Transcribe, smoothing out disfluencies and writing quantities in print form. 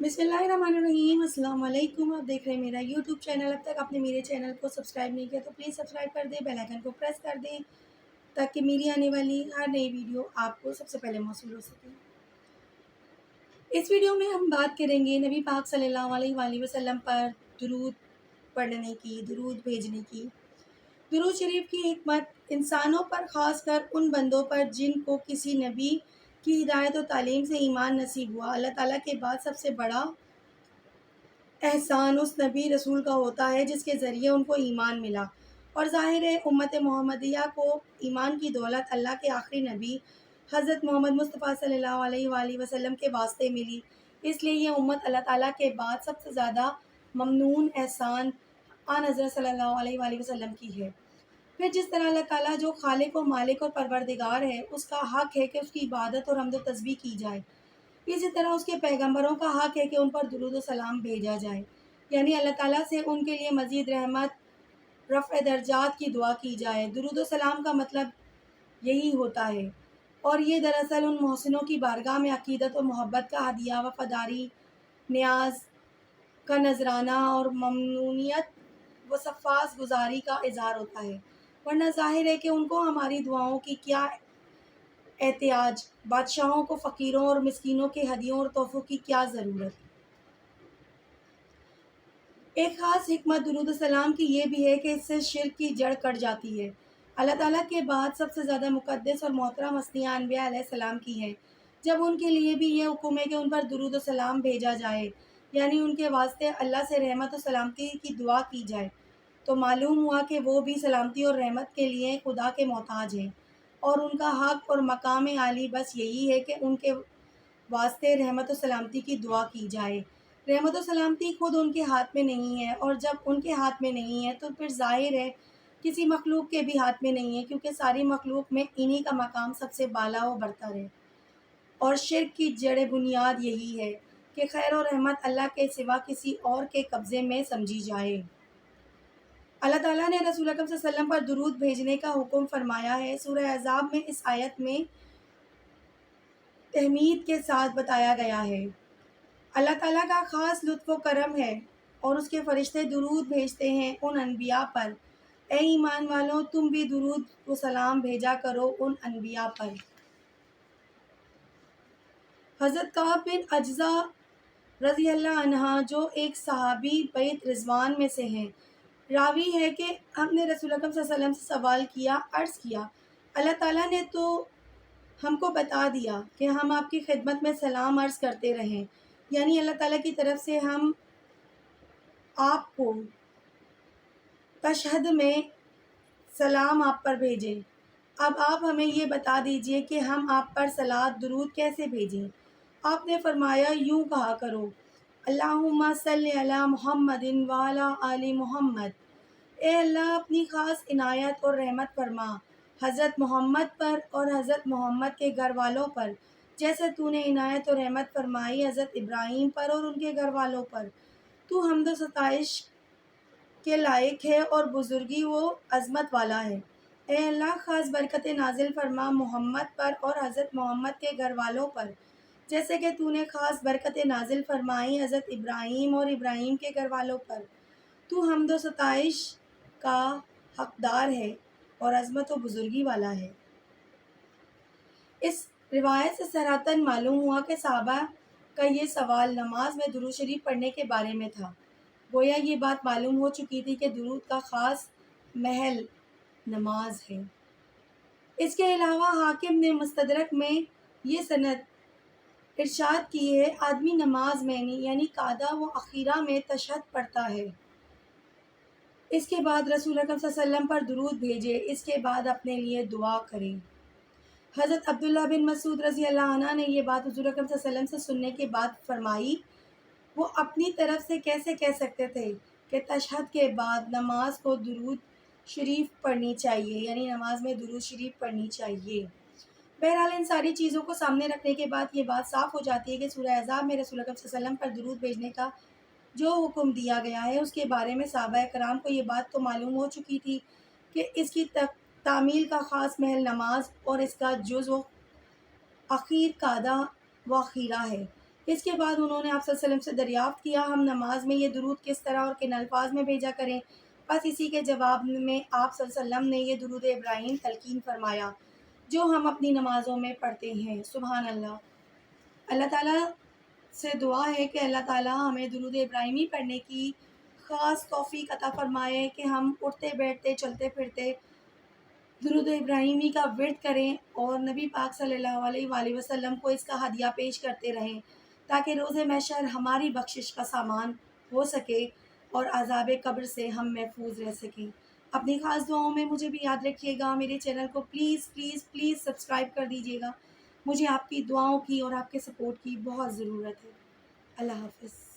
بسم اللہ الرحمن الرحیم۔ السلام علیکم۔ آپ دیکھ رہے ہیں میرا یوٹیوب چینل۔ اب تک آپ نے میرے چینل کو سبسکرائب نہیں کیا تو پلیز سبسکرائب کر دیں، بیل آئیکن کو پریس کر دیں تاکہ میری آنے والی ہر نئی ویڈیو آپ کو سب سے پہلے موصول ہو سکے۔ اس ویڈیو میں ہم بات کریں گے نبی پاک صلی اللہ علیہ وآلہ وسلم پر درود پڑھنے کی، درود بھیجنے کی۔ درود شریف کی حکمت انسانوں پر، خاص کر ان بندوں پر جن کو کسی نبی کی ہدایت و تعلیم سے ایمان نصیب ہوا۔ اللہ تعالیٰ کے بعد سب سے بڑا احسان اس نبی رسول کا ہوتا ہے جس کے ذریعے ان کو ایمان ملا، اور ظاہر ہے امت محمدیہ کو ایمان کی دولت اللہ کے آخری نبی حضرت محمد مصطفیٰ صلی اللہ علیہ وآلہ وسلم کے واسطے ملی۔ اس لیے یہ امت اللہ تعالیٰ کے بعد سب سے زیادہ ممنون احسان آن حضرت صلی اللہ علیہ وآلہ وسلم کی ہے۔ پھر جس طرح اللہ تعالیٰ جو خالق و مالک اور پروردگار ہے، اس کا حق ہے کہ اس کی عبادت اور حمد و تسبیح کی جائے، اسی طرح اس کے پیغمبروں کا حق ہے کہ ان پر درود و سلام بھیجا جائے، یعنی اللہ تعالیٰ سے ان کے لیے مزید رحمت، رفع درجات کی دعا کی جائے۔ درود و سلام کا مطلب یہی ہوتا ہے، اور یہ دراصل ان محسنوں کی بارگاہ میں عقیدت و محبت کا ہدیہ، وفاداری، نیاز کا نذرانہ اور ممنونیت و صفاس گزاری کا اظہار ہوتا ہے، ورنہ ظاہر ہے کہ ان کو ہماری دعاؤں کی کیا احتیاج، بادشاہوں کو فقیروں اور مسکینوں کے ہدیوں اور تحفوں کی کیا ضرورت۔ ایک خاص حکمت درود السلام کی یہ بھی ہے کہ اس سے شرک کی جڑ کٹ جاتی ہے۔ اللہ تعالیٰ کے بعد سب سے زیادہ مقدس اور محترم ہستیاں انبیاء علیہ السلام کی ہیں، جب ان کے لیے بھی یہ حکم ہے کہ ان پر درود و سلام بھیجا جائے، یعنی ان کے واسطے اللہ سے رحمت و سلامتی کی دعا کی جائے، تو معلوم ہوا کہ وہ بھی سلامتی اور رحمت کے لیے خدا کے محتاج ہیں، اور ان کا حق اور مقام عالی بس یہی ہے کہ ان کے واسطے رحمت و سلامتی کی دعا کی جائے۔ رحمت و سلامتی خود ان کے ہاتھ میں نہیں ہے، اور جب ان کے ہاتھ میں نہیں ہے تو پھر ظاہر ہے کسی مخلوق کے بھی ہاتھ میں نہیں ہے، کیونکہ ساری مخلوق میں انہی کا مقام سب سے بالا و برتر ہے۔ اور شرک کی جڑ بنیاد یہی ہے کہ خیر و رحمت اللہ کے سوا کسی اور کے قبضے میں سمجھی جائے۔ اللہ تعالیٰ نے رسول اکرم صلی اللہ علیہ وسلم پر درود بھیجنے کا حکم فرمایا ہے۔ سورہ احزاب میں اس آیت میں تحمید کے ساتھ بتایا گیا ہے، اللہ تعالیٰ کا خاص لطف و کرم ہے اور اس کے فرشتے درود بھیجتے ہیں ان انبیاء پر۔ اے ایمان والوں، تم بھی درود و سلام بھیجا کرو ان انبیاء پر۔ حضرت کعب بن عجزہ رضی اللہ عنہ، جو ایک صحابی بیت رضوان میں سے ہیں، راوی ہے کہ ہم نے رسول اکرم صلی اللہ علیہ وسلم سے سوال کیا، عرض کیا، اللہ تعالیٰ نے تو ہم کو بتا دیا کہ ہم آپ کی خدمت میں سلام عرض کرتے رہیں، یعنی اللہ تعالیٰ کی طرف سے ہم آپ کو تشہد میں سلام آپ پر بھیجیں۔ اب آپ ہمیں یہ بتا دیجئے کہ ہم آپ پر صلوات درود کیسے بھیجیں۔ آپ نے فرمایا، یوں کہا کرو، اللہم صلی علی محمد وعلی آل محمد۔ اے اللہ، اپنی خاص عنایت اور رحمت فرما حضرت محمد پر اور حضرت محمد کے گھر والوں پر، جیسے تو نے عنایت اور رحمت فرمائی حضرت ابراہیم پر اور ان کے گھر والوں پر۔ تو حمد و ستائش کے لائق ہے اور بزرگی و عظمت والا ہے۔ اے اللہ، خاص برکت نازل فرما محمد پر اور حضرت محمد کے گھر والوں پر، جیسے کہ تو نے خاص برکت نازل فرمائی حضرت ابراہیم اور ابراہیم کے گھر والوں پر۔ تو حمد و ستائش کا حقدار ہے اور عظمت و بزرگی والا ہے۔ اس روایت سے صراحتاً معلوم ہوا کہ صحابہ کا یہ سوال نماز میں درود شریف پڑھنے کے بارے میں تھا۔ گویا یہ بات معلوم ہو چکی تھی کہ درود کا خاص محل نماز ہے۔ اس کے علاوہ حاکم نے مستدرک میں یہ سند ارشاد کی ہے، آدمی نماز میں یعنی قعدہ و اخیرہ میں تشہد پڑھتا ہے، اس کے بعد رسول اکرم صلی اللہ علیہ وسلم پر درود بھیجے، اس کے بعد اپنے لیے دعا کرے۔ حضرت عبداللہ بن مسعود رضی اللہ عنہ نے یہ بات حضور اکرم صلی اللہ علیہ وسلم سے سننے کے بعد فرمائی۔ وہ اپنی طرف سے کیسے کہہ سکتے تھے کہ تشہد کے بعد نماز کو درود شریف پڑھنی چاہیے، یعنی نماز میں درود شریف پڑھنی چاہیے۔ بہرحال ان ساری چیزوں کو سامنے رکھنے کے بعد یہ بات صاف ہو جاتی ہے کہ سورہ احزاب میں رسول اکرم صلی اللہ علیہ وسلم پر درود بھیجنے کا جو حکم دیا گیا ہے، اس کے بارے میں صحابہ کرام کو یہ بات تو معلوم ہو چکی تھی کہ اس کی تعمیل کا خاص محل نماز اور اس کا جز و اخیر قعدہ و اخیرہ ہے، اس کے بعد انہوں نے آپ صلی اللہ علیہ وسلم سے دریافت کیا ہم نماز میں یہ درود کس طرح اور کن الفاظ میں بھیجا کریں؟ بس اسی کے جواب میں آپ صلی اللہ علیہ وسلم نے یہ درود ابراہیم تلقین فرمایا جو ہم اپنی نمازوں میں پڑھتے ہیں۔ سبحان اللہ۔ اللہ تعالیٰ سے دعا ہے کہ اللہ تعالیٰ ہمیں درود ابراہیمی پڑھنے کی خاص توفیق عطا فرمائے کہ ہم اٹھتے بیٹھتے چلتے پھرتے درود ابراہیمی کا ورد کریں اور نبی پاک صلی اللہ علیہ وآلہ وسلم کو اس کا ہدیہ پیش کرتے رہیں تاکہ روز محشر ہماری بخشش کا سامان ہو سکے اور عذاب قبر سے ہم محفوظ رہ سکیں۔ اپنی خاص دعاؤں میں مجھے بھی یاد رکھیے گا۔ میرے چینل کو پلیز پلیز پلیز سبسکرائب کر دیجیے گا۔ مجھے آپ کی دعاؤں کی اور آپ کے سپورٹ کی بہت ضرورت ہے۔ اللہ حافظ۔